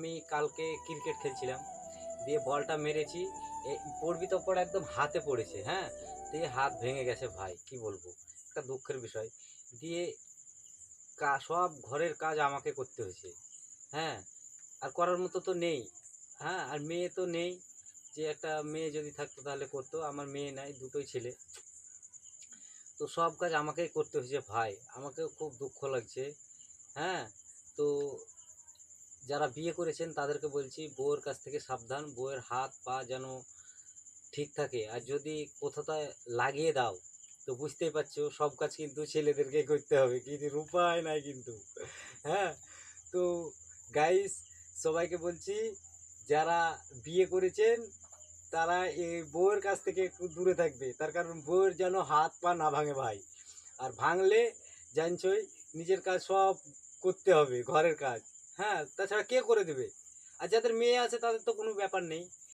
আমি কালকে ক্রিকেট খেলছিলাম, দিয়ে বলটা মেরেছি, পড়বি তো পড়ে একদম হাতে পড়েছে, হ্যাঁ, দিয়ে হাত ভেঙে গেছে ভাই, কি বলবো, একটা দুঃখের বিষয়। দিয়ে সব ঘরের কাজ আমাকে করতে হয়েছে, হ্যাঁ, আর করার মতো তো নেই, হ্যাঁ, আর মেয়ে তো নেই, যে একটা মেয়ে যদি থাকতো তাহলে করতো, আমার মেয়ে নাই, দুটোই ছেলে, তো সব কাজ আমাকেই করতে হয়েছে ভাই, আমাকেও খুব দুঃখ লাগছে, হ্যাঁ। তো যারা বিয়ে করেছেন তাদেরকে বলছি, বউয়ের কাছ থেকে সাবধান, বউয়ের হাত পা যেন ঠিক থাকে, আর যদি কোথাও লাগিয়ে দাও তো বুঝতেই পারছো সব কাজ কিন্তু ছেলেদেরকে করতে হবে, কিন্তু উপায় নাই কিন্তু, হ্যাঁ। তো গাইস, সবাইকে বলছি, যারা বিয়ে করেছেন তারা এই বউয়ের কাছ থেকে একটু দূরে থাকবে, তার কারণ বউয়ের যেন হাত পা না ভাঙে ভাই, আর ভাঙলে জানছই নিজের কাজ সব করতে হবে, ঘরের কাজ, হ্যাঁ, তাছাড়া কে করে দেবে? আর যাদের মেয়ে আছে তাদের তো কোনো ব্যাপার নেই,